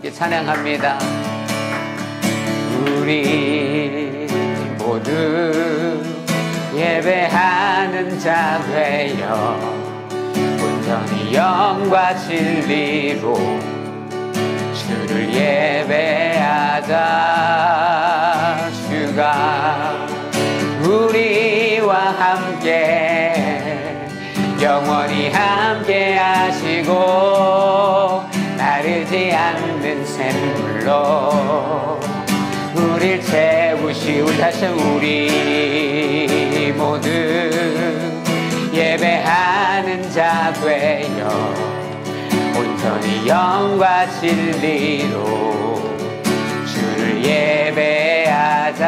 함께 찬양합니다. 우리 모두 예배하는 자 되어 온전히 영과 진리로 주를 예배하자. 주가 우리와 함께 영원히 함께 하시고 마르지 않는 샘물로 우릴 채우시. 우리 다시 우리 모두 예배하는 자 되어 온전히 영과 진리로 주를 예배하자.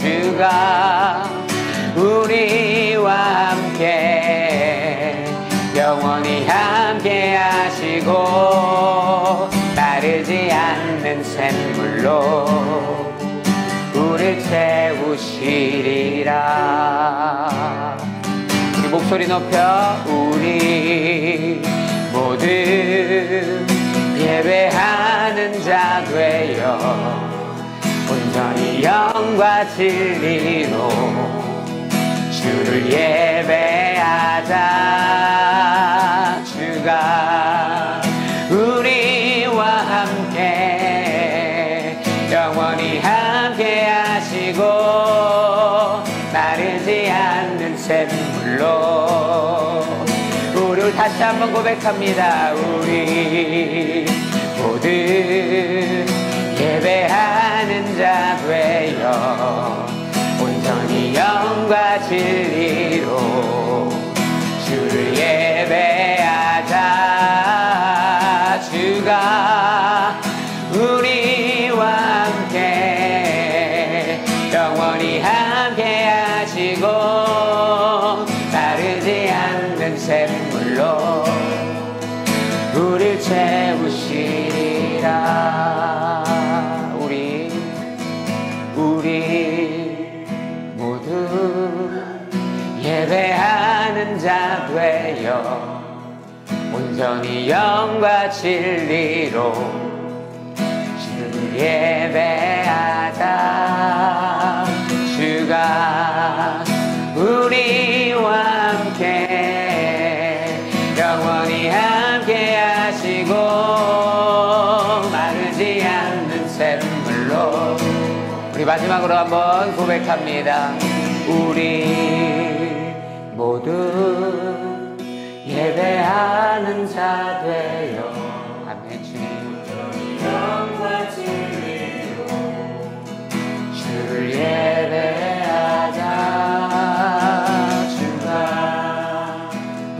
주가 우리와 함께 영원히 함께 하시고 마르지 않는 샘물로 우릴 채우시리라. 우리 목소리 높여 우리 모두 예배하는 자 되어 온전히 영과 진리로 주를 예배하자. 주가 우리와 함께 영원히 함께 하시고 마르지 않는 샘물로 우리를 다시 한번 고백합니다. 우리 모두 예배하는 자 되어 온전히 영과 진리로 주를 예배하자. 주가 우리와 함께 영원히 함께 하시고 마르지 않는 샘물로 우릴 채우시리라. 우리 모두 예배하는 자 되어 온전히 영과 진리로 주를 예배하자. 주가 우리와 함께 영원히 함께 하시고 마르지 않는 샘물로 우리 마지막으로 한번 고백합니다. 우리 모두 예배하는 자 되어 아멘. 주님 영과 진리로 주를 예배하자. 주가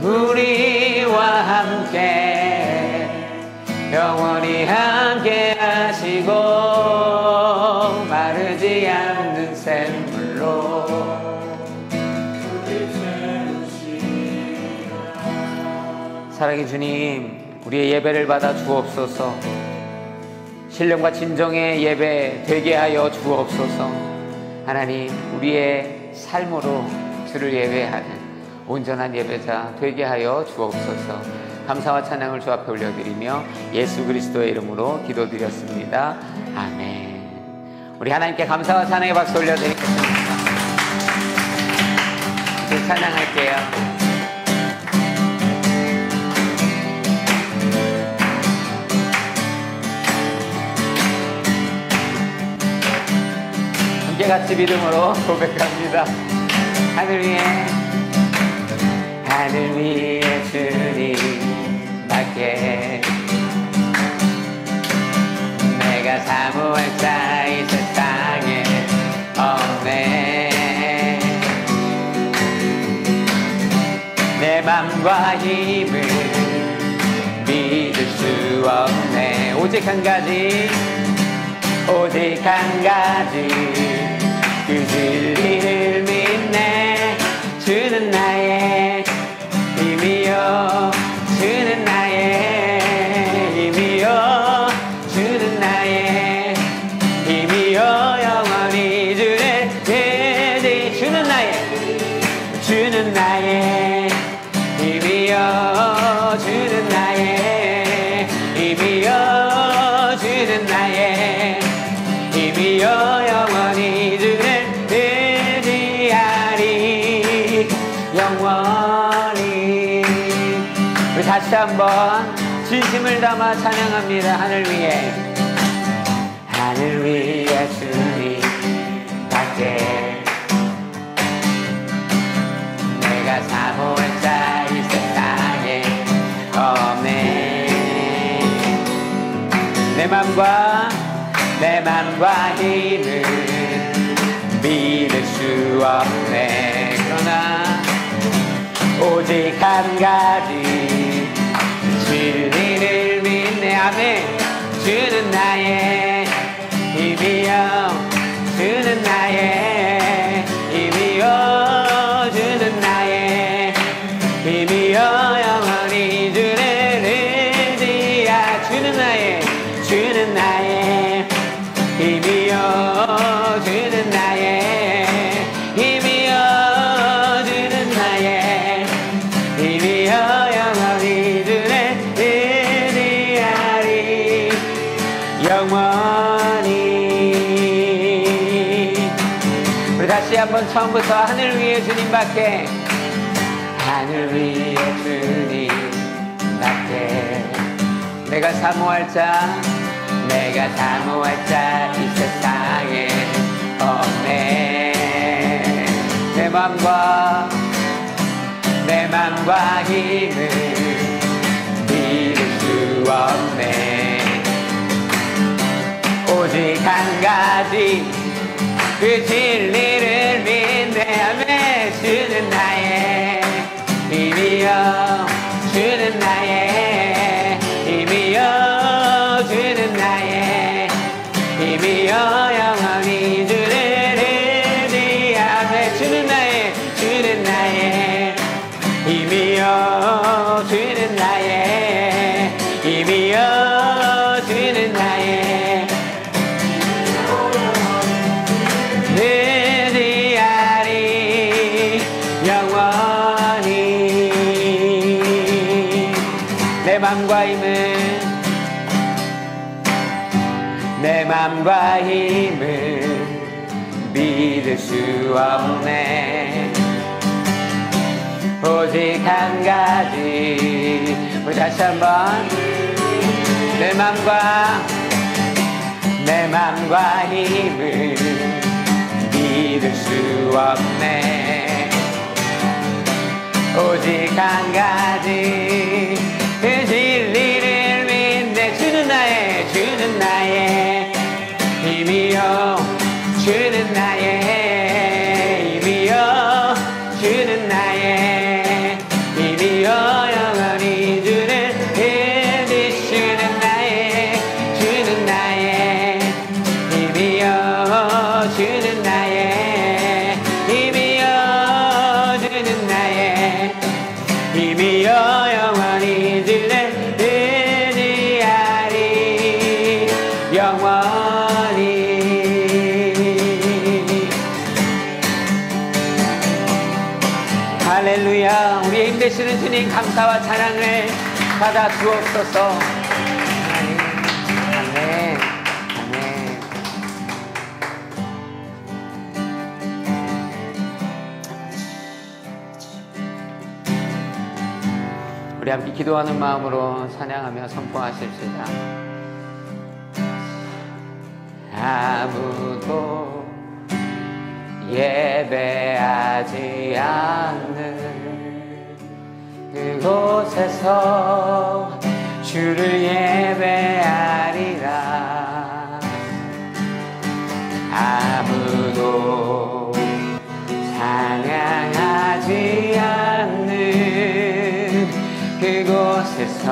우리와 함께 영원히 함께 하시고 마르지 않는 샘물로 사랑의 주님, 우리의 예배를 받아 주옵소서. 신령과 진정의 예배 되게 하여 주옵소서. 하나님, 우리의 삶으로 주를 예배하는 온전한 예배자 되게 하여 주옵소서. 감사와 찬양을 주 앞에 올려드리며 예수 그리스도의 이름으로 기도드렸습니다. 아멘. 우리 하나님께 감사와 찬양의 박수 올려드리겠습니다. 이제 찬양할게요. 함께 같이 믿음으로 고백합니다. 하늘 위에 주님 밖에 내가 사모할 자 이 세상에 없네. 내 맘과 힘을 믿을 수 없네. 오직 한 가지 그 진리를 믿네. 주는 나의 힘이요, 주는 나의 힘이요, 주는 나의 힘이요. 영원히 주를 되지. 주는 나의 힘이요, 주는 나의 힘이요. 다시 한번 진심을 담아 찬양합니다. 하늘 위에 주님 밖에 내가 사모할 자 이 세상에 없네. 내 맘과 힘을 믿을 수 없네. 그러나 오직 한 가지 진리를 믿네. 아멘. 주는 나의 힘이여, 주는 나의 힘이여, 주는 나의 힘이여, 영원히 주를 의지하. 주는 나의 힘이여, 주는 나의 힘이여, 주는 나의 힘이여, 영원히 주를 의지하리. 영원히. 우리 다시 한번 처음부터 하늘 위에 주님밖에, 하늘 위에 주님밖에 내가 사모할 자 이 세상에 없네. 내 맘과 힘을 믿을 수 없네. 오직 한 가지 그 진리를 믿네. 아멘. 주는 나의 힘이여, 주는 나의 힘이여, 주는 나의 힘이여, 영원히 주를 의지하네. 주는 나의 힘이여, 주는 나의 힘이여, 주는 나의 의지하리. 영원히. 내 맘과 힘을 믿을 수 없네. 오직 한 가지. 우리 다시 한번. 내 맘과 힘을 믿을 수 없네. 오직 한 가지 그 진리를 믿네. 주는 나의 힘이여, 주는 나의 힘이여, 주는 나의 힘이여, 영원히 주를 의지하는 주는 나의 힘이여, 주는 나의 힘이여, 주는 나의 힘이여, 영원히 주를 의지하리. 영원히. 할렐루야. 우리의 힘되시는 주님 감사와 찬양을 받아 주옵소서. 아멘. 아멘. 우리 함께 기도하는 마음으로 찬양하며 선포하십시다. 아무도 예배하지 않는 그곳에서 주를 예배하리라. 아무도 찬양하지 않는 그곳에서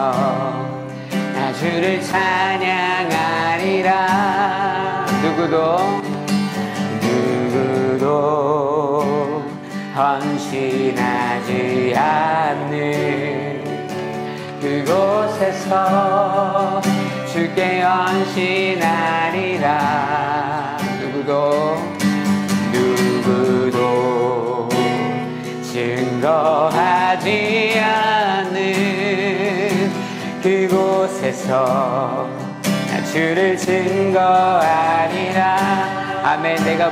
나 주를 찬양하리라. 누구도 헌신하지 않는 그곳에서 주께 헌신하리라. 누구도 증거하지 않는 그곳에서 나 주를 증거하리라. 아멘. 내가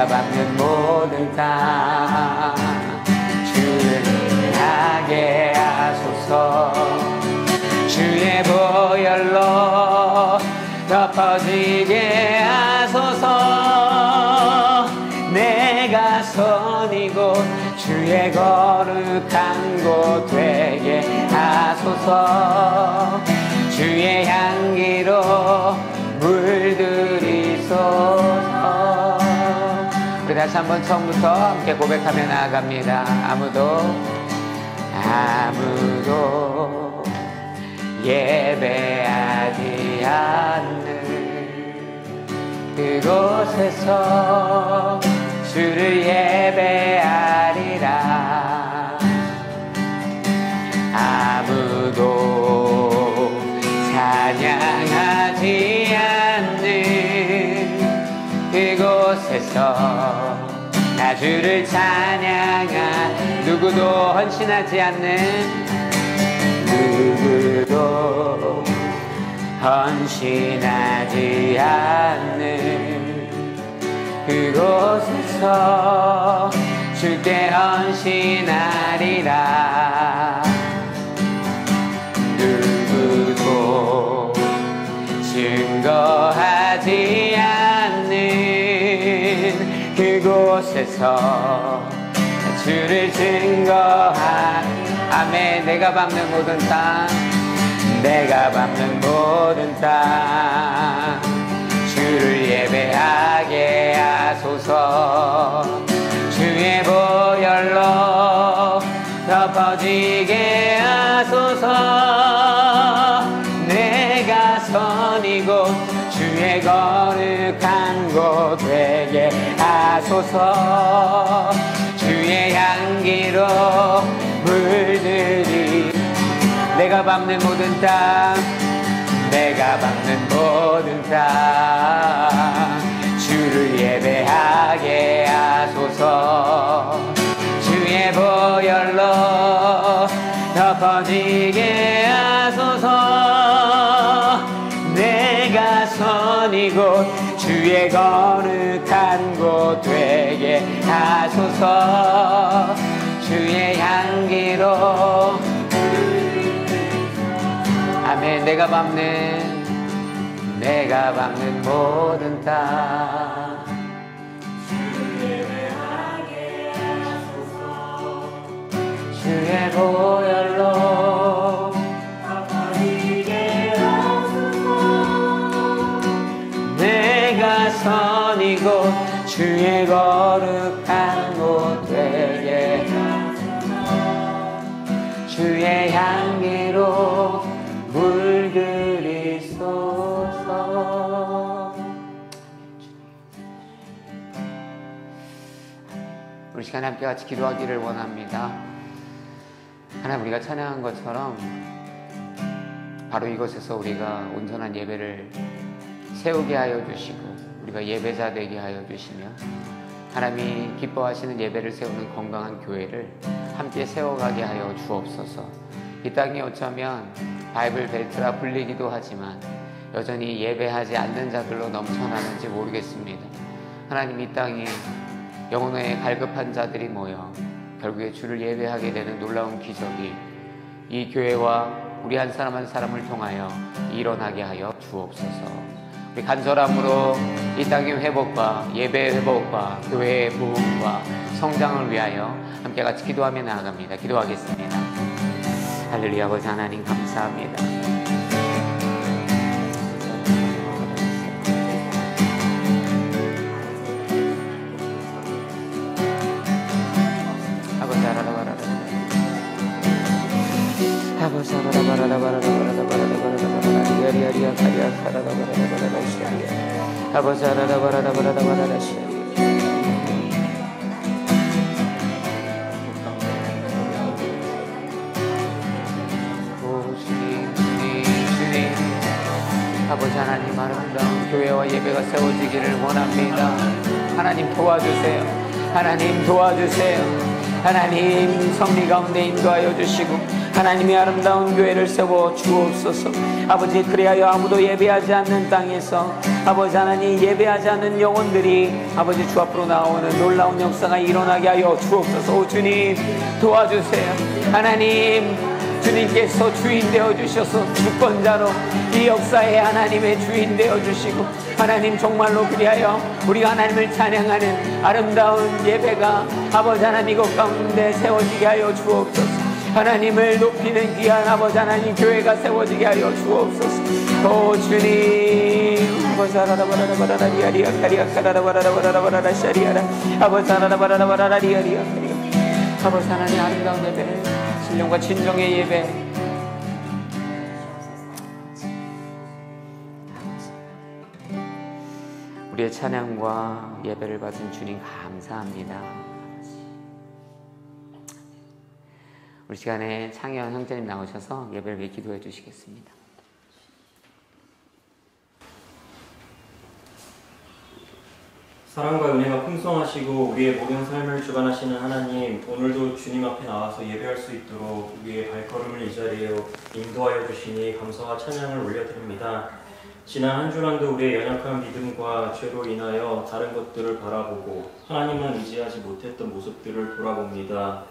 밟는 모든 땅 주를 하게 하리라. 주옵소서. 주의 보혈로 덮어지게 하소서. 내가 선 이곳 주의 거룩한 곳 되게 하소서. 주의 향기로 물들이소서. 우리 다시 한번 처음부터 함께 고백하며 나아갑니다. 아무도 예배하지 않는 그곳에서 주를 예배하리라. 아무도 찬양하지 않는 그곳에서 나 주를 찬양한 누구도 헌신하지 않는 누구도 헌신하지 않는 그곳에서 주께 헌신하리라. 누구도 증거하지 않는 그곳에서 주를 증거한 아멘. 내가 밟는 모든 땅, 내가 밟는 모든 땅 주를 예배하게 하소서. 주의 보혈로 덮어지게 하소서. 내가 선 이곳 주의 거룩한 곳 되게 하소서. 주의 향기로 물들이 내가 밟는 모든 땅, 내가 밟는 모든 땅 주를 예배하게 하소서. 주의 보혈로 덮어지게 하소서. 내가 선 이곳 주의 거룩한 곳 되게 하소서. 주의 향기로 아멘. 내가 밟는 모든 땅 주를 예배하게 하소서. 주의 보혈로 덮어지게 하소서. 내가 선 이곳 주의 거룩한 곳 되게 주의 향기로 물들이소서. 우리 시간에 함께 같이 기도하기를 원합니다. 하나님, 우리가 찬양한 것처럼 바로 이곳에서 우리가 온전한 예배를 세우게 하여 주시고 우리가 예배자 되게 하여 주시며 하나님이 기뻐하시는 예배를 세우는 건강한 교회를 함께 세워가게 하여 주옵소서. 이 땅이 어쩌면 바이블 벨트라 불리기도 하지만 여전히 예배하지 않는 자들로 넘쳐나는지 모르겠습니다. 하나님, 이 땅에 영혼에 갈급한 자들이 모여 결국에 주를 예배하게 되는 놀라운 기적이 이 교회와 우리 한 사람 한 사람을 통하여 일어나게 하여 주옵소서. 우리 간절함으로 이 땅의 회복과 예배의 회복과 교회의 부흥과 성장을 위하여 함께 같이 기도하며 나아갑니다. 기도하겠습니다. 할렐루야. 아버지 하나님 감사합니다. 아버지 하나님, 아름다운 교회와 예배가 세워지기를 원합니다. 하나님 도와주세요. 하나님 도와주세요. 하나님 섭리 가운데 인도하여 주시고 하나님의 아름다운 교회를 세워 주옵소서. 아버지, 그리하여 아무도 예배하지 않는 땅에서 아버지 하나님 예배하지 않는 영혼들이 아버지 주 앞으로 나오는 놀라운 역사가 일어나게 하여 주옵소서. 오 주님 도와주세요. 하나님 주님께서 주인 되어 주셔서 주권자로 이 역사의 하나님의 주인 되어 주시고, 하나님 정말로 그리하여 우리가 하나님을 찬양하는 아름다운 예배가 아버지 하나님 이곳 가운데 세워지게 하여 주옵소서. 하나님을 높이는 귀한 아버지 하나님 교회가 세워지게 하여 주옵소서. 오 주님, 아버지 하나라바라바라라 리아리아 카리아 카라라바라바라바라바라 샤리아라 아버지 하나라바라바라라 리아리아 카리아 아버지 하나님 아름다운 예배, 신령과 진정의 예배 우리의 찬양과 예배를 받은 주님 감사합니다. 우리 시간에 창현 형제님 나오셔서 예배를 위해 기도해 주시겠습니다. 사랑과 은혜가 풍성하시고 우리의 모든 삶을 주관하시는 하나님, 오늘도 주님 앞에 나와서 예배할 수 있도록 우리의 발걸음을 이 자리에 인도하여 주시니 감사와 찬양을 올려드립니다. 지난 한 주간도 우리의 연약한 믿음과 죄로 인하여 다른 것들을 바라보고 하나님만 의지하지 못했던 모습들을 돌아봅니다.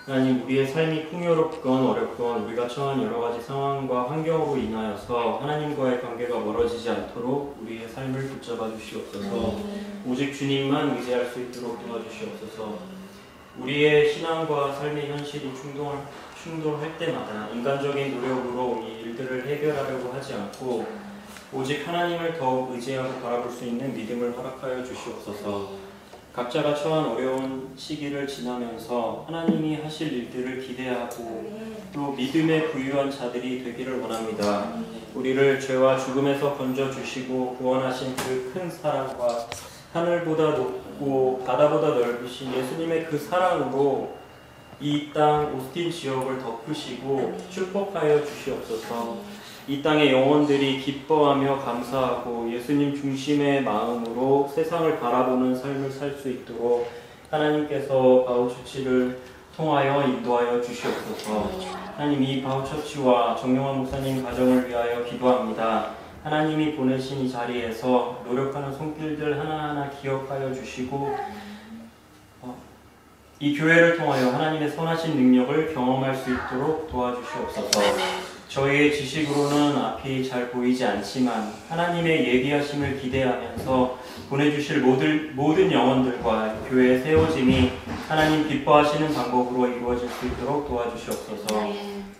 하나님, 우리의 삶이 풍요롭건 어렵건 우리가 처한 여러 가지 상황과 환경으로 인하여서 하나님과의 관계가 멀어지지 않도록 우리의 삶을 붙잡아 주시옵소서. 오직 주님만 의지할 수 있도록 도와주시옵소서. 우리의 신앙과 삶의 현실이 충돌할 때마다 인간적인 노력으로 이 일들을 해결하려고 하지 않고 오직 하나님을 더욱 의지하고 바라볼 수 있는 믿음을 허락하여 주시옵소서. 각자가 처한 어려운 시기를 지나면서 하나님이 하실 일들을 기대하고 또 믿음에 부유한 자들이 되기를 원합니다. 우리를 죄와 죽음에서 건져주시고 구원하신 그 큰 사랑과 하늘보다 높고 바다보다 넓으신 예수님의 그 사랑으로 이 땅 오스틴 지역을 덮으시고 축복하여 주시옵소서. 이 땅의 영혼들이 기뻐하며 감사하고 예수님 중심의 마음으로 세상을 바라보는 삶을 살 수 있도록 하나님께서 바우처치를 통하여 인도하여 주시옵소서. 하나님, 이 바우처치와 정용환 목사님 가정을 위하여 기도합니다. 하나님이 보내신 이 자리에서 노력하는 손길들 하나하나 기억하여 주시고 이 교회를 통하여 하나님의 선하신 능력을 경험할 수 있도록 도와주시옵소서. 저희의 지식으로는 앞이 잘 보이지 않지만 하나님의 예비하심을 기대하면서 보내주실 모든 영혼들과 교회의 세워짐이 하나님 기뻐하시는 방법으로 이루어질 수 있도록 도와주시옵소서.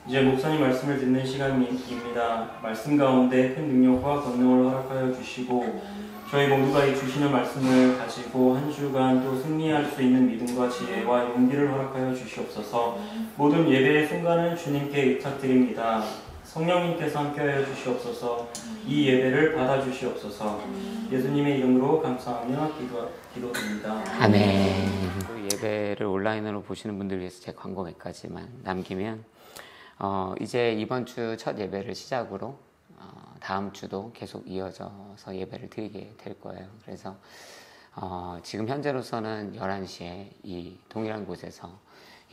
이제 목사님 말씀을 듣는 시간입니다. 말씀 가운데 큰 능력과 권능을 허락하여 주시고 저희 모두가 이 주시는 말씀을 가지고 한 주간 또 승리할 수 있는 믿음과 지혜와 용기를 허락하여 주시옵소서. 모든 예배의 순간은 주님께 의탁드립니다. 성령님께서 함께하여 주시옵소서. 이 예배를 받아주시옵소서. 예수님의 이름으로 감사하며 기도드립니다. 아멘. 예배를 온라인으로 보시는 분들 위해서 제 광고 몇 가지만 남기면 이제 이번 주 첫 예배를 시작으로 다음 주도 계속 이어져서 예배를 드리게 될 거예요. 그래서 지금 현재로서는 11시에 이 동일한 곳에서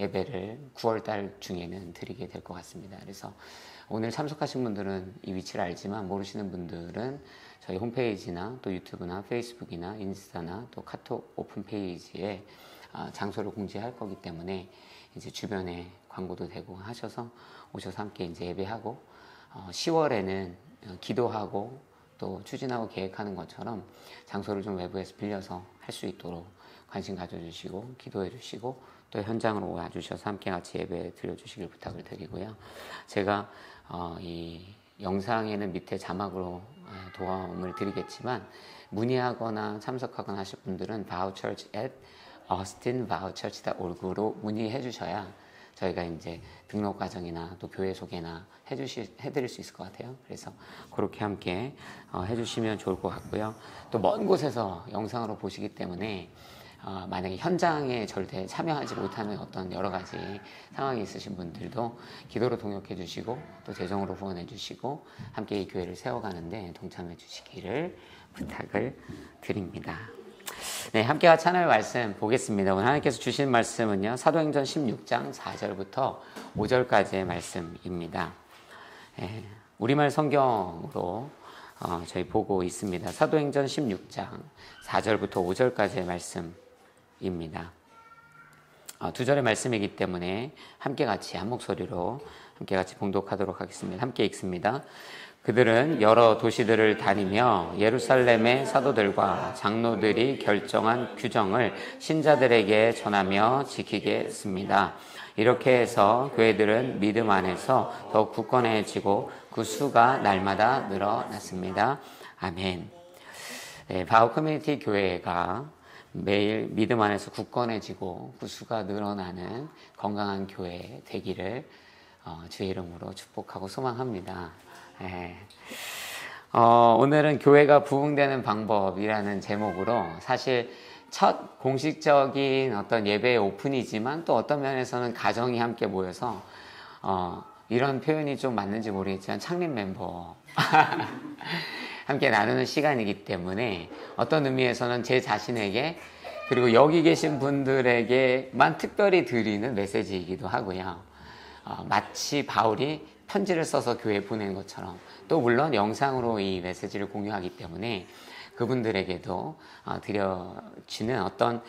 예배를 9월달 중에는 드리게 될 것 같습니다. 그래서 오늘 참석하신 분들은 이 위치를 알지만 모르시는 분들은 저희 홈페이지나 또 유튜브나 페이스북이나 인스타나 또 카톡 오픈 페이지에 장소를 공지할 거기 때문에 이제 주변에 광고도 되고 하셔서 오셔서 함께 이제 예배하고 10월에는 기도하고 또 추진하고 계획하는 것처럼 장소를 좀 외부에서 빌려서 할 수 있도록 관심 가져주시고 기도해 주시고 또 현장으로 와주셔서 함께 같이 예배 드려주시길 부탁을 드리고요. 제가 이 영상에는 밑에 자막으로 도움을 드리겠지만 문의하거나 참석하거나 하실 분들은 bowchurch@austinbowchurch.org로 문의해 주셔야 저희가 이제 등록 과정이나 또 교회 소개나 해드릴 수 있을 것 같아요. 그래서 그렇게 함께 해주시면 좋을 것 같고요. 또 먼 곳에서 영상으로 보시기 때문에 만약에 현장에 절대 참여하지 못하는 어떤 여러 가지 상황이 있으신 분들도 기도로 동역해 주시고 또 재정으로 후원해 주시고 함께 이 교회를 세워가는데 동참해 주시기를 부탁을 드립니다. 네, 함께 같이 하나님의 말씀 보겠습니다. 오늘 하나님께서 주신 말씀은요, 사도행전 16장 4절부터 5절까지의 말씀입니다. 우리말 성경으로 저희 보고 있습니다. 사도행전 16장 4절부터 5절까지의 말씀입니다. 두 절의 말씀이기 때문에 함께 같이 한 목소리로 함께 같이 봉독하도록 하겠습니다. 함께 읽습니다. 그들은 여러 도시들을 다니며 예루살렘의 사도들과 장로들이 결정한 규정을 신자들에게 전하며 지키게 했습니다. 이렇게 해서 교회들은 믿음 안에서 더욱 굳건해지고 그 수가 날마다 늘어났습니다. 아멘. 네, 바우 커뮤니티 교회가 매일 믿음 안에서 굳건해지고 그 수가 늘어나는 건강한 교회 되기를 주의 이름으로 축복하고 소망합니다. 네. 오늘은 교회가 부흥되는 방법이라는 제목으로 사실 첫 공식적인 어떤 예배의 오픈이지만 또 어떤 면에서는 가정이 함께 모여서 이런 표현이 좀 맞는지 모르겠지만 창립 멤버 함께 나누는 시간이기 때문에 어떤 의미에서는 제 자신에게 그리고 여기 계신 분들에게만 특별히 드리는 메시지이기도 하고요. 마치 바울이 편지를 써서 교회에 보낸 것처럼 또 물론 영상으로 이 메시지를 공유하기 때문에 그분들에게도 드려지는 어떤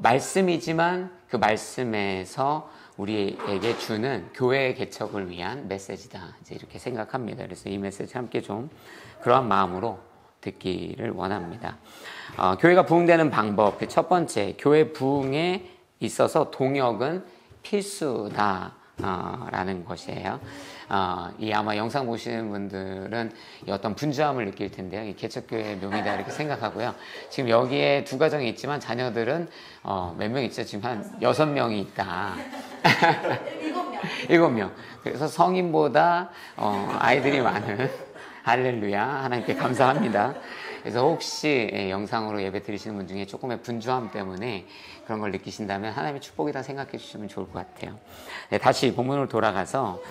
말씀이지만 그 말씀에서 우리에게 주는 교회의 개척을 위한 메시지다. 이제 이렇게 생각합니다. 그래서 이 메시지 함께 좀 그러한 마음으로 듣기를 원합니다. 교회가 부흥되는 방법, 그 첫 번째, 교회 부흥에 있어서 동역은 필수다. 라는 것이에요. 이 아마 영상 보시는 분들은 이 어떤 분주함을 느낄 텐데요. 이 개척교회의 묘미다 이렇게 생각하고요. 지금 여기에 두 가정이 있지만 자녀들은 몇 명 있죠? 지금 한 6명이 있다. 7명. 그래서 성인보다 아이들이 많은 할렐루야. 하나님께 감사합니다. 그래서 혹시 영상으로 예배 드리시는 분 중에 조금의 분주함 때문에 그런 걸 느끼신다면 하나님의 축복이다 생각해 주시면 좋을 것 같아요. 네, 다시 본문으로 돌아가서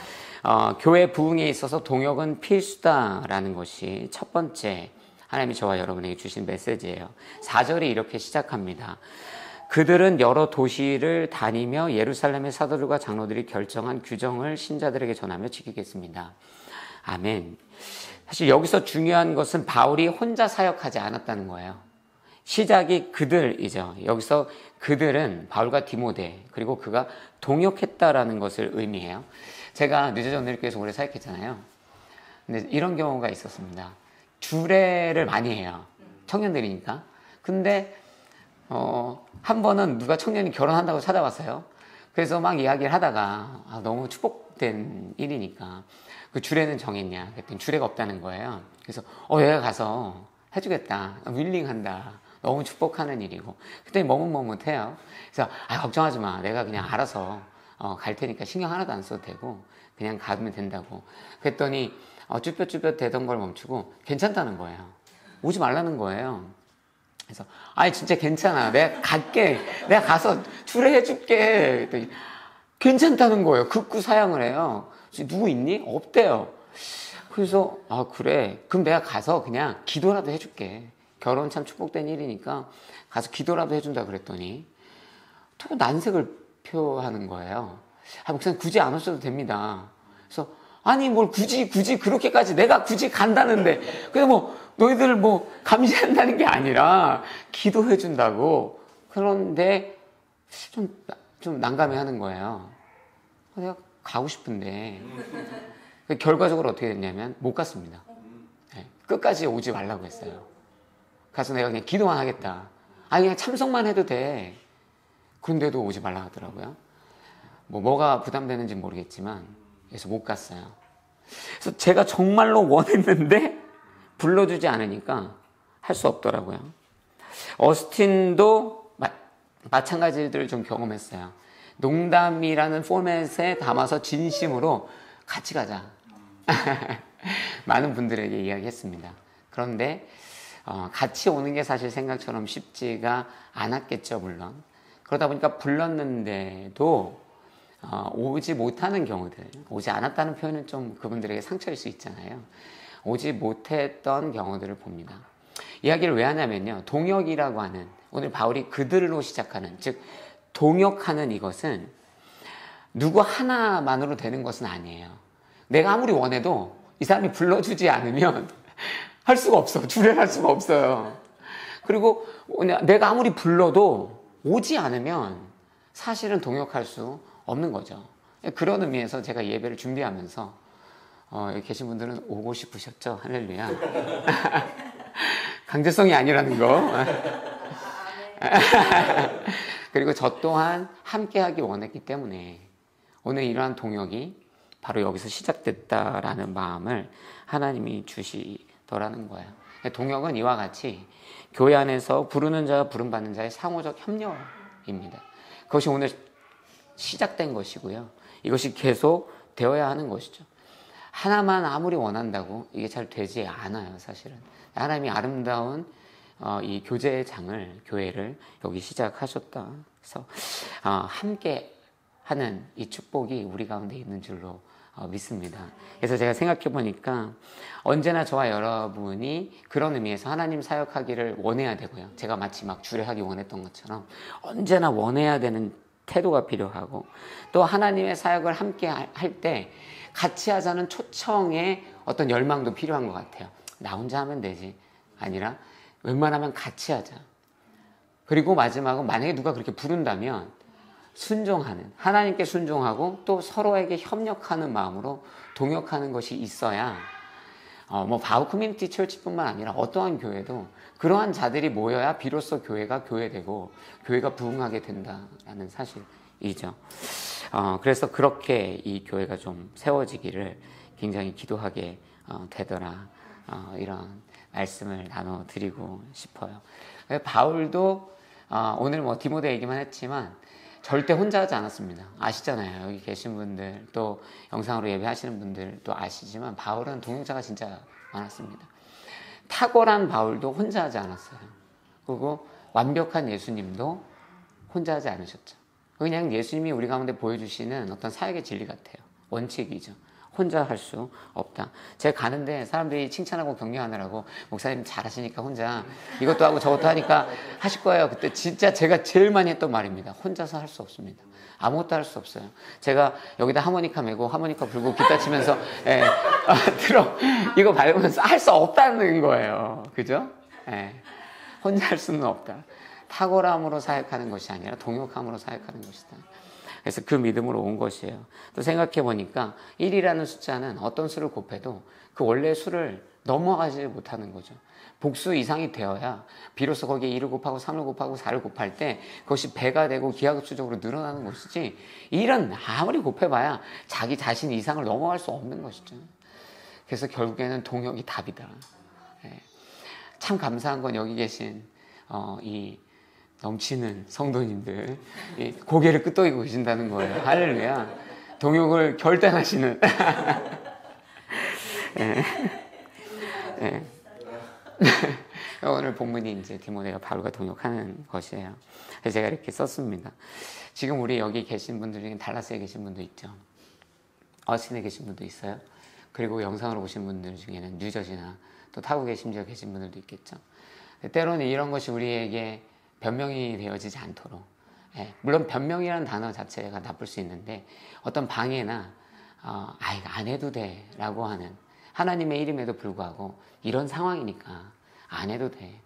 교회 부흥에 있어서 동역은 필수다라는 것이 첫 번째 하나님이 저와 여러분에게 주신 메시지예요. 4절이 이렇게 시작합니다. 그들은 여러 도시를 다니며 예루살렘의 사도들과 장로들이 결정한 규정을 신자들에게 전하며 지키겠습니다. 아멘. 사실 여기서 중요한 것은 바울이 혼자 사역하지 않았다는 거예요. 시작이 그들이죠. 여기서 그들은 바울과 디모데 그리고 그가 동역했다라는 것을 의미해요. 제가 늦어졌는교회에서 오래 사역했잖아요. 근데 이런 경우가 있었습니다. 주례를 많이 해요. 청년들이니까. 근데 한 번은 누가 청년이 결혼한다고 찾아왔어요. 그래서 막 이야기를 하다가 너무 축복된 일이니까 그 주례는 정했냐? 그랬더니 주례가 없다는 거예요. 그래서 얘가 가서 해주겠다. 윌링한다. 너무 축복하는 일이고. 그랬더니 머뭇머뭇해요. 그래서 걱정하지 마. 내가 그냥 알아서 갈 테니까 신경 하나도 안 써도 되고 그냥 가면 된다고. 그랬더니 쭈뼛쭈뼛 되던 걸 멈추고 괜찮다는 거예요. 오지 말라는 거예요. 그래서 진짜 괜찮아. 내가 갈게. 내가 가서 주례해줄게. 그랬더니 괜찮다는 거예요. 극구 사양을 해요. 누구 있니? 없대요. 그래서 그래. 그럼 내가 가서 그냥 기도라도 해줄게. 결혼 참 축복된 일이니까 가서 기도라도 해준다 그랬더니 또 난색을 표하는 거예요. 목사님 굳이 안 오셔도 됩니다. 그래서 뭘 굳이 그렇게까지 내가 굳이 간다는데 그래서 너희들 감시한다는 게 아니라 기도해준다고. 그런데 좀 난감해하는 거예요. 내가 가고 싶은데 결과적으로 어떻게 됐냐면 못 갔습니다. 네, 끝까지 오지 말라고 했어요. 가서 내가 그냥 기도만 하겠다. 그냥 참석만 해도 돼. 그런데도 오지 말라 하더라고요. 뭐가 부담되는지 모르겠지만 그래서 못 갔어요. 그래서 제가 정말로 원했는데 불러주지 않으니까 할 수 없더라고요. 어스틴도 마찬가지들을 좀 경험했어요. 농담이라는 포맷에 담아서 진심으로 같이 가자. 많은 분들에게 이야기했습니다. 그런데 같이 오는 게 사실 생각처럼 쉽지가 않았겠죠, 물론. 그러다 보니까 불렀는데도 오지 못하는 경우들, 오지 않았다는 표현은 좀 그분들에게 상처일 수 있잖아요. 오지 못했던 경우들을 봅니다. 이야기를 왜 하냐면요, 동역이라고 하는, 오늘 바울이 그들로 시작하는, 즉 동역하는 이것은 누구 하나만으로 되는 것은 아니에요. 내가 아무리 원해도 이 사람이 불러주지 않으면 할 수가 없어. 주례를 할 수가 없어요. 그리고 내가 아무리 불러도 오지 않으면 사실은 동역할 수 없는 거죠. 그런 의미에서 제가 예배를 준비하면서 여기 계신 분들은 오고 싶으셨죠? 할렐루야. 강제성이 아니라는 거. 그리고 저 또한 함께하기 원했기 때문에 오늘 이러한 동역이 바로 여기서 시작됐다라는 마음을 하나님이 주시더라는 거예요. 동역은 이와 같이 교회 안에서 부르는 자와 부름받는 자의 상호적 협력입니다. 그것이 오늘 시작된 것이고요. 이것이 계속 되어야 하는 것이죠. 하나만 아무리 원한다고 이게 잘 되지 않아요, 사실은. 하나님이 아름다운 이 교제의 장을, 교회를 여기 시작하셨다. 그래서 함께 하는 이 축복이 우리 가운데 있는 줄로 믿습니다. 그래서 제가 생각해 보니까 언제나 저와 여러분이 그런 의미에서 하나님 사역하기를 원해야 되고요. 제가 마치 막 주례하기 원했던 것처럼 언제나 원해야 되는 태도가 필요하고, 또 하나님의 사역을 함께 할 때 같이 하자는 초청의 어떤 열망도 필요한 것 같아요. 나 혼자 하면 되지 아니라 웬만하면 같이 하자. 그리고 마지막은 만약에 누가 그렇게 부른다면 순종하는, 하나님께 순종하고 또 서로에게 협력하는 마음으로 동역하는 것이 있어야 바우 커뮤니티 철치뿐만 아니라 어떠한 교회도 그러한 자들이 모여야 비로소 교회가 교회되고 교회가 부흥하게 된다라는 사실이죠. 그래서 그렇게 이 교회가 좀 세워지기를 굉장히 기도하게 되더라. 이런 말씀을 나눠드리고 싶어요. 바울도 오늘 디모데 얘기만 했지만 절대 혼자 하지 않았습니다. 아시잖아요. 여기 계신 분들, 또 영상으로 예배하시는 분들도 아시지만 바울은 동역자가 진짜 많았습니다. 탁월한 바울도 혼자 하지 않았어요. 그리고 완벽한 예수님도 혼자 하지 않으셨죠. 그냥 예수님이 우리 가운데 보여주시는 어떤 사역의 진리 같아요. 원칙이죠. 혼자 할 수 없다. 제가 가는데 사람들이 칭찬하고 격려하느라고 목사님 잘하시니까 혼자 이것도 하고 저것도 하니까 하실 거예요. 그때 진짜 제가 제일 많이 했던 말입니다. 혼자서 할 수 없습니다. 아무것도 할 수 없어요. 제가 여기다 하모니카 메고 하모니카 불고 기타 치면서 들어 이거 밟으면서 할 수 없다는 거예요. 그죠? 혼자 할 수는 없다. 탁월함으로 사역하는 것이 아니라 동역함으로 사역하는 것이다. 그래서 그 믿음으로 온 것이에요. 또 생각해 보니까 1이라는 숫자는 어떤 수를 곱해도 그 원래의 수를 넘어가지 못하는 거죠. 복수 이상이 되어야 비로소 거기에 2를 곱하고 3을 곱하고 4를 곱할 때 그것이 배가 되고 기하급수적으로 늘어나는 것이지, 1은 아무리 곱해봐야 자기 자신 이상을 넘어갈 수 없는 것이죠. 그래서 결국에는 동역이 답이다. 참 감사한 건 여기 계신 이 넘치는 성도님들 고개를 끄덕이고 계신다는 거예요. 할렐루야. 동역을 결단하시는 오늘 본문이 이제 디모데가 바울과 동역하는 것이에요. 그래서 제가 이렇게 썼습니다. 지금 우리 여기 계신 분들 중에 달라스에 계신 분도 있죠. 어신에 계신 분도 있어요. 그리고 영상으로 보신 분들 중에는 뉴저지나 또 타국에 심지어 계신 분들도 있겠죠. 때로는 이런 것이 우리에게 변명이 되어지지 않도록, 물론 변명이라는 단어 자체가 나쁠 수 있는데 어떤 방해나 이거 안 해도 돼 라고 하는, 하나님의 이름에도 불구하고 이런 상황이니까 안 해도 돼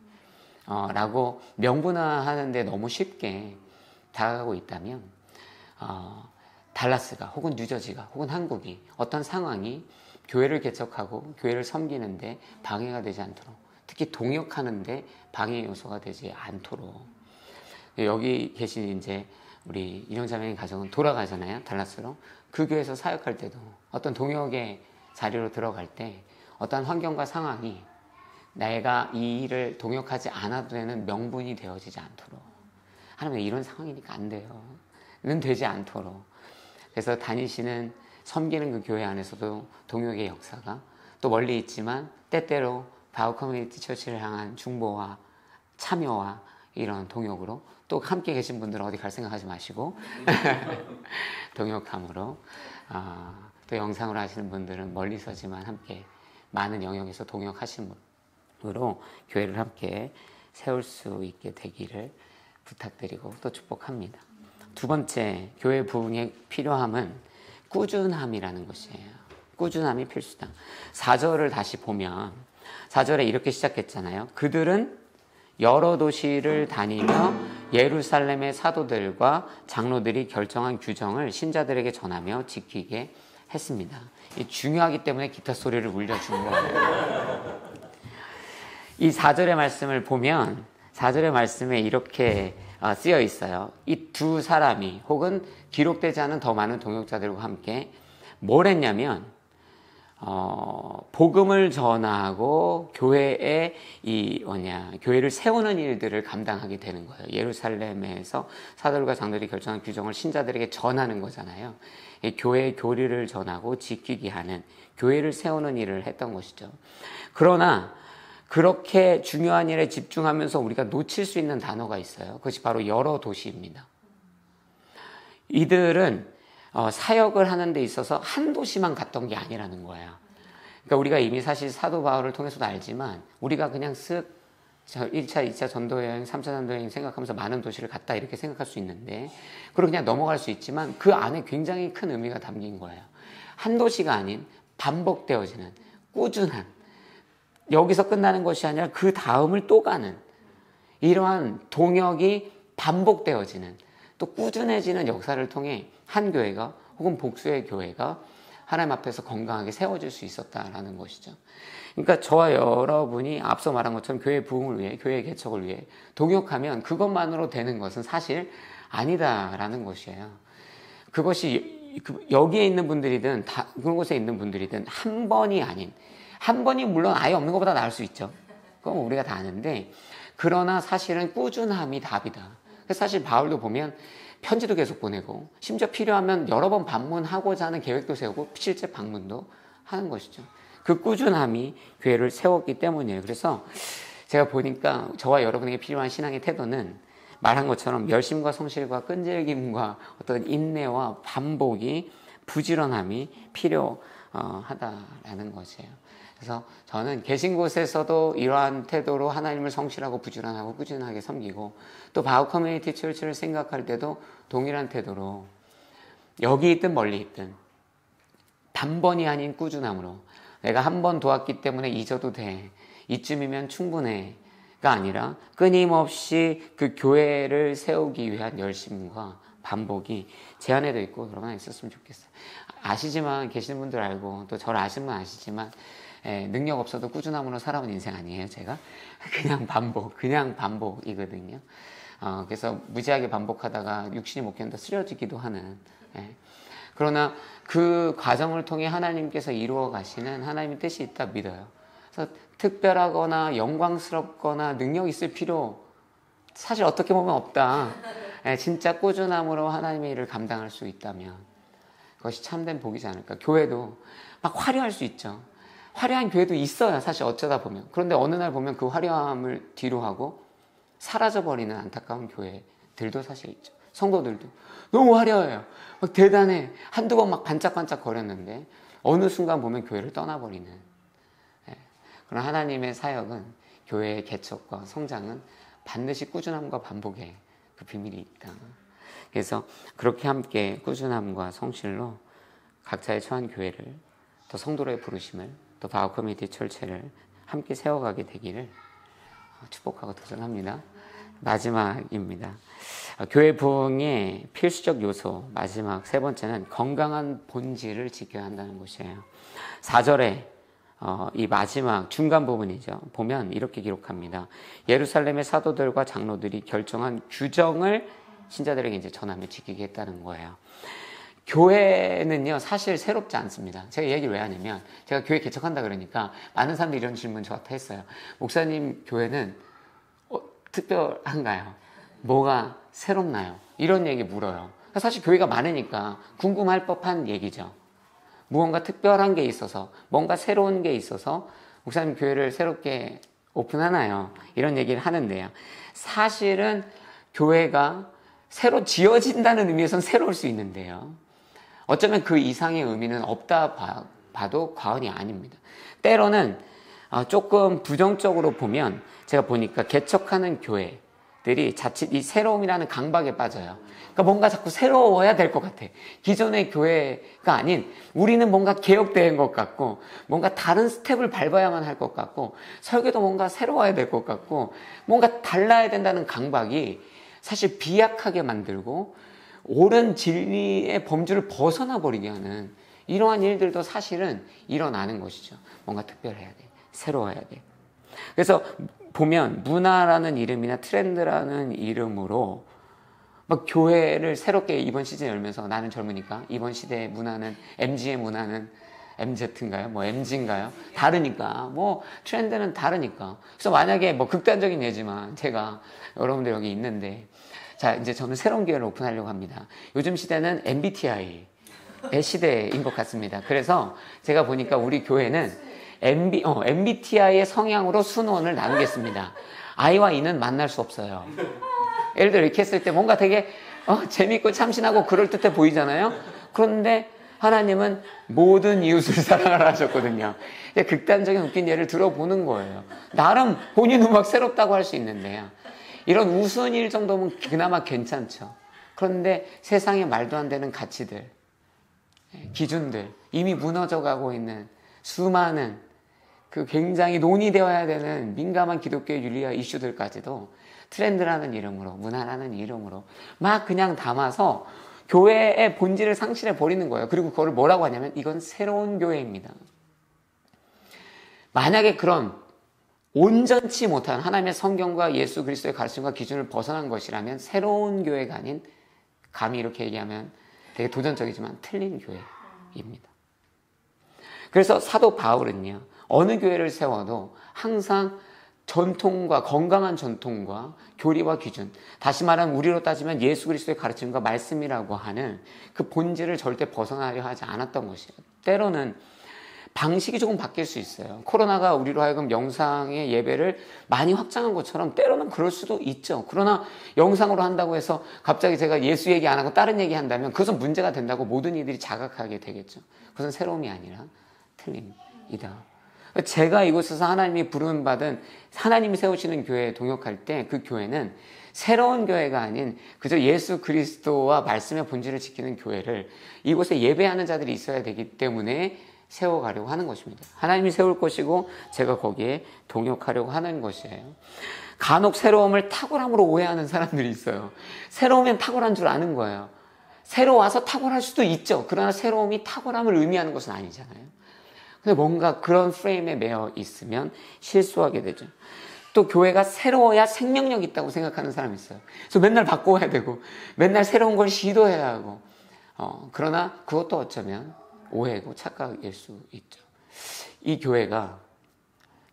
라고 명분화하는데 너무 쉽게 다가가고 있다면 달라스가 혹은 뉴저지가 혹은 한국이 어떤 상황이 교회를 개척하고 교회를 섬기는데 방해가 되지 않도록, 특히 동역하는데 방해 요소가 되지 않도록, 여기 계신 이제 우리 인형자매님 가정은 돌아가잖아요, 달라스로. 그 교회에서 사역할 때도 어떤 동역의 자리로 들어갈 때 어떤 환경과 상황이 내가 이 일을 동역하지 않아도 되는 명분이 되어지지 않도록, 하나님 이런 상황이니까 안 돼요 는 되지 않도록, 그래서 다니시는 섬기는 그 교회 안에서도 동역의 역사가 또 멀리 있지만 때때로 바우 커뮤니티 처치를 향한 중보와 참여와 이런 동역으로, 또 함께 계신 분들은 어디 갈 생각하지 마시고 동역함으로, 또 영상으로 하시는 분들은 멀리서지만 함께 많은 영역에서 동역하심으로 교회를 함께 세울 수 있게 되기를 부탁드리고 또 축복합니다. 두 번째, 교회 부흥에 필요함은 꾸준함이라는 것이에요. 꾸준함이 필수다. 4절을 다시 보면 4절에 이렇게 시작했잖아요. 그들은 여러 도시를 다니며 예루살렘의 사도들과 장로들이 결정한 규정을 신자들에게 전하며 지키게 했습니다. 이 중요하기 때문에 기타 소리를 울려준 거예요. 이 4절의 말씀을 보면 4절의 말씀에 이렇게 쓰여 있어요. 이 두 사람이 혹은 기록되지 않은 더 많은 동역자들과 함께 뭘 했냐면 복음을 전하고 교회의 교회를 세우는 일들을 감당하게 되는 거예요. 예루살렘에서 사도들과 장로들이 결정한 규정을 신자들에게 전하는 거잖아요. 교회의 교리를 전하고 지키게 하는 교회를 세우는 일을 했던 것이죠. 그러나 그렇게 중요한 일에 집중하면서 우리가 놓칠 수 있는 단어가 있어요. 그것이 바로 여러 도시입니다. 이들은 사역을 하는 데 있어서 한 도시만 갔던 게 아니라는 거예요. 그러니까 우리가 이미 사실 사도 바울을 통해서도 알지만 우리가 그냥 쓱 1차, 2차 전도여행, 3차 전도여행 생각하면서 많은 도시를 갔다 이렇게 생각할 수 있는데 그리고 그냥 넘어갈 수 있지만 그 안에 굉장히 큰 의미가 담긴 거예요. 한 도시가 아닌 반복되어지는 꾸준한 여기서 끝나는 것이 아니라 그 다음을 또 가는 이러한 동역이 반복되어지는 또 꾸준해지는 역사를 통해 한 교회가 혹은 복수의 교회가 하나님 앞에서 건강하게 세워질 수 있었다라는 것이죠. 그러니까 저와 여러분이 앞서 말한 것처럼 교회의 부흥을 위해 교회의 개척을 위해 동역하면 그것만으로 되는 것은 사실 아니다라는 것이에요. 그것이 여기에 있는 분들이든 그런 곳에 있는 분들이든 한 번이 아닌 한 번이 물론 아예 없는 것보다 나을 수 있죠. 그건 우리가 다 아는데 그러나 사실은 꾸준함이 답이다. 그래서 사실 바울도 보면 편지도 계속 보내고 심지어 필요하면 여러 번 방문하고자 하는 계획도 세우고 실제 방문도 하는 것이죠. 그 꾸준함이 교회를 세웠기 때문이에요. 그래서 제가 보니까 저와 여러분에게 필요한 신앙의 태도는 말한 것처럼 열심과 성실과 끈질김과 어떤 인내와 반복이 부지런함이 필요하다라는 것이에요. 그래서 저는 계신 곳에서도 이러한 태도로 하나님을 성실하고 부지런하고 꾸준하게 섬기고 또 바우 커뮤니티 철치를 생각할 때도 동일한 태도로 여기 있든 멀리 있든 단번이 아닌 꾸준함으로 내가 한 번 도왔기 때문에 잊어도 돼 이쯤이면 충분해 가 아니라 끊임없이 그 교회를 세우기 위한 열심과 반복이 제 안에도 있고 여러분 안에 있었으면 좋겠어요. 아시지만 계시는 분들 알고 또 저를 아시는 분 아시지만 능력 없어도 꾸준함으로 살아온 인생 아니에요. 제가 그냥 반복이거든요. 그래서 무지하게 반복하다가 육신이 못 견뎌 쓰러지기도 하는 그러나 그 과정을 통해 하나님께서 이루어 가시는 하나님의 뜻이 있다 믿어요. 그래서 특별하거나 영광스럽거나 능력 있을 필요 사실 어떻게 보면 없다. 진짜 꾸준함으로 하나님의 일을 감당할 수 있다면 그것이 참된 복이지 않을까. 교회도 막 화려할 수 있죠. 화려한 교회도 있어요. 사실 어쩌다 보면. 그런데 어느 날 보면 그 화려함을 뒤로 하고 사라져버리는 안타까운 교회들도 사실 있죠. 성도들도 너무 화려해요. 막 대단해. 한두 번 막 반짝반짝 거렸는데 어느 순간 보면 교회를 떠나버리는. 그런 하나님의 사역은 교회의 개척과 성장은 반드시 꾸준함과 반복의 그 비밀이 있다. 그래서 그렇게 함께 꾸준함과 성실로 각자의 처한 교회를 또 성도로의 부르심을 또 바우 커뮤니티 철체를 함께 세워가게 되기를 축복하고 도전합니다. 마지막입니다. 교회 부흥의 필수적 요소 마지막 세 번째는 건강한 본질을 지켜야 한다는 것이에요. 4절에 이 마지막 중간 부분이죠. 보면 이렇게 기록합니다. 예루살렘의 사도들과 장로들이 결정한 규정을 신자들에게 이제 전하며 지키게 했다는 거예요. 교회는요 사실 새롭지 않습니다. 제가 이 얘기를 왜 하냐면 제가 교회 개척한다 그러니까 많은 사람들이 이런 질문 저한테 했어요. 목사님 교회는 특별한가요? 뭐가 새롭나요? 이런 얘기 물어요. 사실 교회가 많으니까 궁금할 법한 얘기죠. 무언가 특별한 게 있어서 뭔가 새로운 게 있어서 목사님 교회를 새롭게 오픈하나요? 이런 얘기를 하는데요. 사실은 교회가 새로 지어진다는 의미에서는 새로울 수 있는데요. 어쩌면 그 이상의 의미는 없다 봐도 과언이 아닙니다. 때로는 조금 부정적으로 보면 제가 보니까 개척하는 교회 교회들이 자칫 이 새로움이라는 강박에 빠져요. 그러니까 뭔가 자꾸 새로워야 될 것 같아. 기존의 교회가 아닌 우리는 뭔가 개혁된 것 같고 뭔가 다른 스텝을 밟아야만 할 것 같고 설교도 뭔가 새로워야 될 것 같고 뭔가 달라야 된다는 강박이 사실 비약하게 만들고 옳은 진리의 범주를 벗어나 버리게 하는 이러한 일들도 사실은 일어나는 것이죠. 뭔가 특별해야 돼. 새로워야 돼. 그래서 보면 문화라는 이름이나 트렌드라는 이름으로 막 교회를 새롭게 이번 시즌 열면서 나는 젊으니까 이번 시대의 문화는 MZ의 문화는 MZ인가요? 뭐 MG인가요? 다르니까 뭐 트렌드는 다르니까. 그래서 만약에 뭐 극단적인 예지만 제가 여러분들 여기 있는데 자 이제 저는 새로운 교회를 오픈하려고 합니다. 요즘 시대는 MBTI의 시대인 것 같습니다. 그래서 제가 보니까 우리 교회는 MBTI의 성향으로 순원을 나누겠습니다. I와 E는 만날 수 없어요. 예를 들어 이렇게 했을 때 뭔가 되게 재밌고 참신하고 그럴듯해 보이잖아요. 그런데 하나님은 모든 이웃을 사랑하라 하셨거든요. 극단적인 웃긴 예를 들어보는 거예요. 나름 본인은 막 새롭다고 할 수 있는데요. 이런 우스운 일 정도면 그나마 괜찮죠. 그런데 세상에 말도 안 되는 가치들, 기준들, 이미 무너져가고 있는 수많은 그 굉장히 논의되어야 되는 민감한 기독교의 윤리와 이슈들까지도 트렌드라는 이름으로, 문화라는 이름으로 막 그냥 담아서 교회의 본질을 상실해 버리는 거예요. 그리고 그걸 뭐라고 하냐면 이건 새로운 교회입니다. 만약에 그런 온전치 못한 하나님의 성경과 예수 그리스도의 가르침과 기준을 벗어난 것이라면 새로운 교회가 아닌, 감히 이렇게 얘기하면 되게 도전적이지만 틀린 교회입니다. 그래서 사도 바울은요, 어느 교회를 세워도 항상 전통과 건강한 전통과 교리와 기준, 다시 말하면 우리로 따지면 예수 그리스도의 가르침과 말씀이라고 하는 그 본질을 절대 벗어나려 하지 않았던 것이에요. 때로는 방식이 조금 바뀔 수 있어요. 코로나가 우리로 하여금 영상의 예배를 많이 확장한 것처럼 때로는 그럴 수도 있죠. 그러나 영상으로 한다고 해서 갑자기 제가 예수 얘기 안 하고 다른 얘기 한다면 그것은 문제가 된다고 모든 이들이 자각하게 되겠죠. 그것은 새로움이 아니라 틀림이다. 제가 이곳에서 하나님이 부름 받은, 하나님이 세우시는 교회에 동역할 때 그 교회는 새로운 교회가 아닌 그저 예수 그리스도와 말씀의 본질을 지키는 교회를 이곳에 예배하는 자들이 있어야 되기 때문에 세워가려고 하는 것입니다. 하나님이 세울 것이고 제가 거기에 동역하려고 하는 것이에요. 간혹 새로움을 탁월함으로 오해하는 사람들이 있어요. 새로우면 탁월한 줄 아는 거예요. 새로 와서 탁월할 수도 있죠. 그러나 새로움이 탁월함을 의미하는 것은 아니잖아요. 근데 뭔가 그런 프레임에 매여 있으면 실수하게 되죠. 또 교회가 새로워야 생명력이 있다고 생각하는 사람이 있어요. 그래서 맨날 바꿔야 되고 맨날 새로운 걸 시도해야 하고 그러나 그것도 어쩌면 오해고 착각일 수 있죠. 이 교회가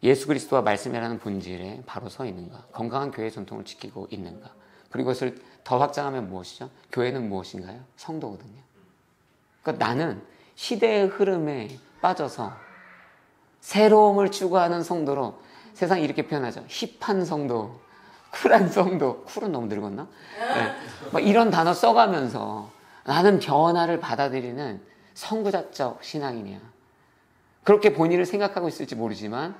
예수 그리스도와 말씀이라는 본질에 바로 서 있는가? 건강한 교회의 전통을 지키고 있는가? 그리고 그것을 더 확장하면 무엇이죠? 교회는 무엇인가요? 성도거든요. 그러니까 나는 시대의 흐름에 빠져서 새로움을 추구하는 성도로, 세상이 이렇게 표현하죠. 힙한 성도, 쿨한 성도, 쿨은 너무 늙었나? 네. 막 이런 단어 써가면서 나는 변화를 받아들이는 선구자적 신앙이냐. 그렇게 본인을 생각하고 있을지 모르지만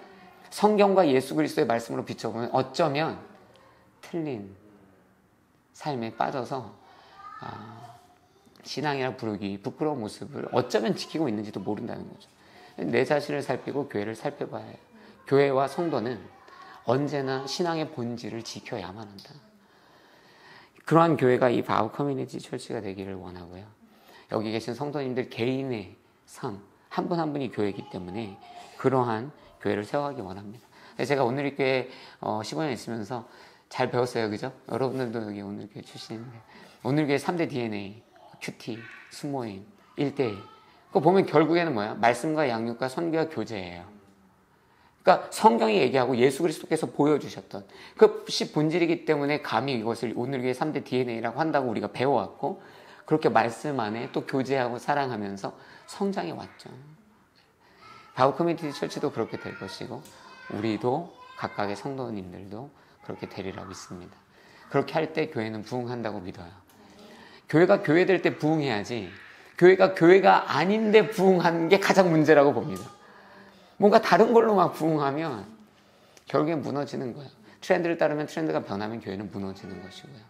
성경과 예수 그리스도의 말씀으로 비춰보면 어쩌면 틀린 삶에 빠져서 신앙이라 부르기 부끄러운 모습을 어쩌면 지키고 있는지도 모른다는 거죠. 내 자신을 살피고 교회를 살펴봐야 해요. 교회와 성도는 언제나 신앙의 본질을 지켜야만 한다. 그러한 교회가 이 바우 커뮤니티 철치가 되기를 원하고요. 여기 계신 성도님들 개인의 삶, 한 분 한 분이 교회이기 때문에 그러한 교회를 세워가기 원합니다. 제가 오늘교회 15년 있으면서 잘 배웠어요. 그죠? 여러분들도 여기 오늘교회 출신인데 오늘교회 3대 DNA, 큐티, 수모임, 1대1. 그거 보면 결국에는 뭐야? 말씀과 양육과 선교와 교제예요. 그러니까 성경이 얘기하고 예수 그리스도께서 보여주셨던 그것이 본질이기 때문에 감히 이것을 오늘교회 3대 DNA라고 한다고 우리가 배워왔고 그렇게 말씀 안에 또 교제하고 사랑하면서 성장해 왔죠. 바우 커뮤니티 철치도 그렇게 될 것이고 우리도 각각의 성도님들도 그렇게 되리라 믿습니다. 그렇게 할 때 교회는 부흥한다고 믿어요. 교회가 교회될 때 부흥해야지 교회가 교회가 아닌데 부흥하는 게 가장 문제라고 봅니다. 뭔가 다른 걸로 막 부흥하면 결국엔 무너지는 거예요. 트렌드를 따르면 트렌드가 변하면 교회는 무너지는 것이고요.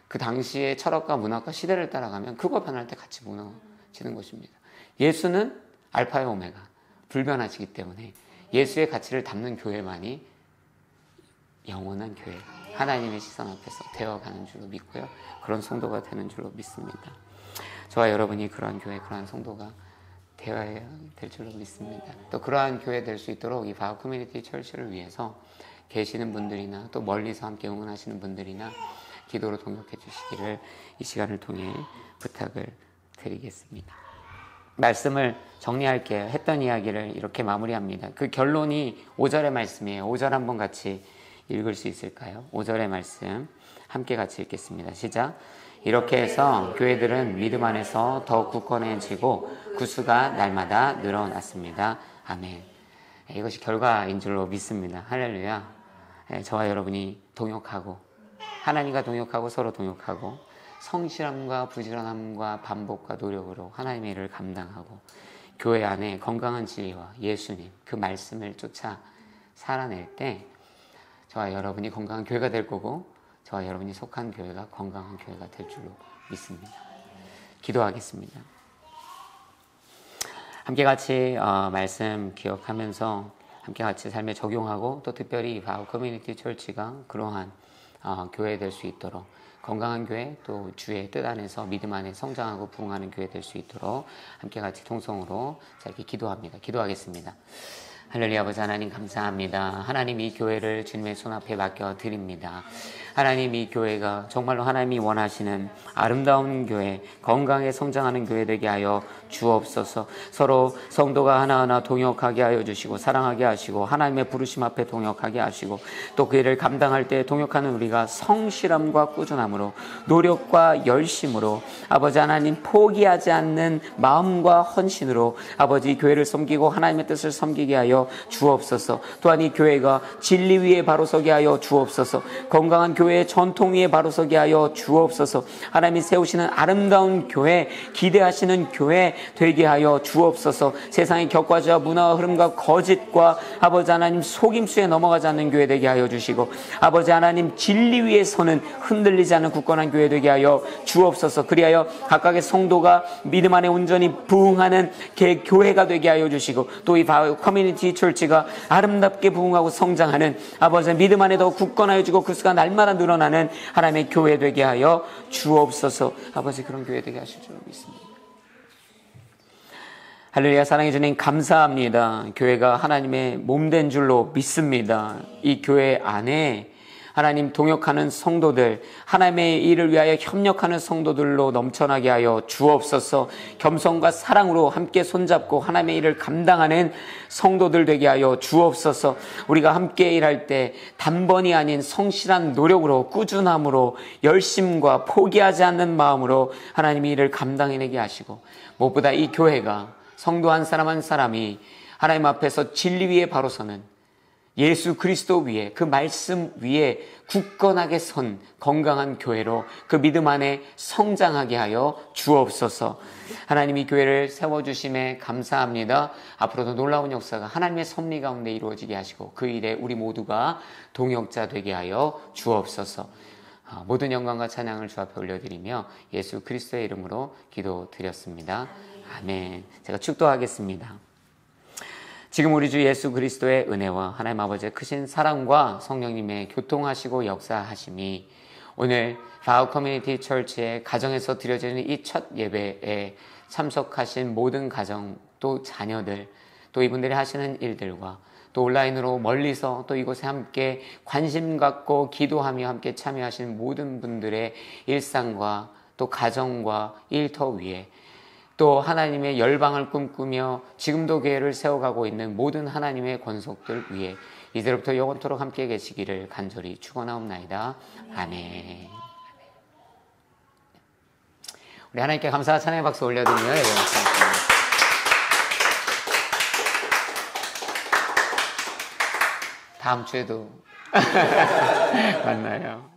그 당시의 철학과 문화과 시대를 따라가면 그거 변할 때 같이 무너지는 것입니다. 예수는 알파와 오메가, 불변하시기 때문에 예수의 가치를 담는 교회만이 영원한 교회, 하나님의 시선 앞에서 되어가는 줄로 믿고요. 그런 성도가 되는 줄로 믿습니다. 저와 여러분이 그러한 교회, 그러한 성도가 되어야 될 줄로 믿습니다. 또 그러한 교회 될 수 있도록 이 바우 커뮤니티 철치를 위해서 계시는 분들이나 또 멀리서 함께 응원하시는 분들이나 기도로 동역해 주시기를 이 시간을 통해 부탁을 드리겠습니다. 말씀을 정리할게요. 했던 이야기를 이렇게 마무리합니다. 그 결론이 5절의 말씀이에요. 5절 한번 같이 읽을 수 있을까요? 5절의 말씀 함께 같이 읽겠습니다. 시작. 이렇게 해서 교회들은 믿음 안에서 더 굳건해지고 구수가 날마다 늘어났습니다. 아멘. 이것이 결과인 줄로 믿습니다. 할렐루야. 저와 여러분이 동역하고 하나님과 동역하고 서로 동역하고 성실함과 부지런함과 반복과 노력으로 하나님의 일을 감당하고 교회 안에 건강한 진리와 예수님 그 말씀을 쫓아 살아낼 때 저와 여러분이 건강한 교회가 될 거고 저와 여러분이 속한 교회가 건강한 교회가 될 줄로 믿습니다. 기도하겠습니다. 함께 같이 말씀 기억하면서 함께 같이 삶에 적용하고 또 특별히 바우 커뮤니티 철치가 그러한 교회 될 수 있도록 건강한 교회 또 주의 뜻 안에서 믿음 안에 성장하고 부흥하는 교회 될 수 있도록 함께 같이 통성으로 짧게 기도합니다. 기도하겠습니다. 할렐루야. 아버지 하나님 감사합니다. 하나님 이 교회를 주님의 손 앞에 맡겨 드립니다. 하나님 이 교회가 정말로 하나님이 원하시는 아름다운 교회, 건강하게 성장하는 교회 되게 하여 주옵소서. 서로 성도가 하나하나 동역하게 하여 주시고 사랑하게 하시고 하나님의 부르심 앞에 동역하게 하시고 또 그 일을 감당할 때 동역하는 우리가 성실함과 꾸준함으로 노력과 열심으로 아버지 하나님 포기하지 않는 마음과 헌신으로 아버지 이 교회를 섬기고 하나님의 뜻을 섬기게 하여 주옵소서. 또한 이 교회가 진리 위에 바로 서게 하여 주옵소서. 건강한 교회의 전통 위에 바로 서게 하여 주옵소서. 하나님이 세우시는 아름다운 교회, 기대하시는 교회 되게 하여 주옵소서. 세상의 격과지와 문화와 흐름과 거짓과 아버지 하나님 속임수에 넘어가지 않는 교회 되게 하여 주시고 아버지 하나님 진리 위에 서는 흔들리지 않는 굳건한 교회 되게 하여 주옵소서. 그리하여 각각의 성도가 믿음 안에 온전히 부흥하는 교회가 되게 하여 주시고 또 이 커뮤니티 철치가 아름답게 부흥하고 성장하는 아버지 믿음 안에 더 굳건하여지고 그 수가 날마다 늘어나는 하나님의 교회 되게 하여 주옵소서. 아버지 그런 교회 되게 하실 줄 믿습니다. 할렐루야. 사랑해 주님 감사합니다. 교회가 하나님의 몸된 줄로 믿습니다. 이 교회 안에 하나님 동역하는 성도들, 하나님의 일을 위하여 협력하는 성도들로 넘쳐나게 하여 주옵소서. 겸손과 사랑으로 함께 손잡고 하나님의 일을 감당하는 성도들 되게 하여 주옵소서. 우리가 함께 일할 때 단번이 아닌 성실한 노력으로 꾸준함으로 열심과 포기하지 않는 마음으로 하나님의 일을 감당해내게 하시고 무엇보다 이 교회가 성도 한 사람 한 사람이 하나님 앞에서 진리 위에 바로 서는 예수 그리스도 위에 그 말씀 위에 굳건하게 선 건강한 교회로 그 믿음 안에 성장하게 하여 주옵소서. 하나님이 교회를 세워주심에 감사합니다. 앞으로도 놀라운 역사가 하나님의 섭리 가운데 이루어지게 하시고 그 일에 우리 모두가 동역자 되게 하여 주옵소서. 모든 영광과 찬양을 주 앞에 올려드리며 예수 그리스도의 이름으로 기도드렸습니다. 아멘. 제가 축도하겠습니다. 지금 우리 주 예수 그리스도의 은혜와 하나님 아버지의 크신 사랑과 성령님의 교통하시고 역사하심이 오늘 바우 커뮤니티 철치의 가정에서 드려지는 이 첫 예배에 참석하신 모든 가정 또 자녀들 또 이분들이 하시는 일들과 또 온라인으로 멀리서 또 이곳에 함께 관심 갖고 기도하며 함께 참여하시는 모든 분들의 일상과 또 가정과 일터 위에 또 하나님의 열방을 꿈꾸며 지금도 교회를 세워가고 있는 모든 하나님의 권속들 위에 이제로부터 영원토록 함께 계시기를 간절히 축원하옵나이다. 아멘. 우리 하나님께 감사와 찬양의 박수 올려드리며 예배하겠습니다. 다음 주에도 만나요.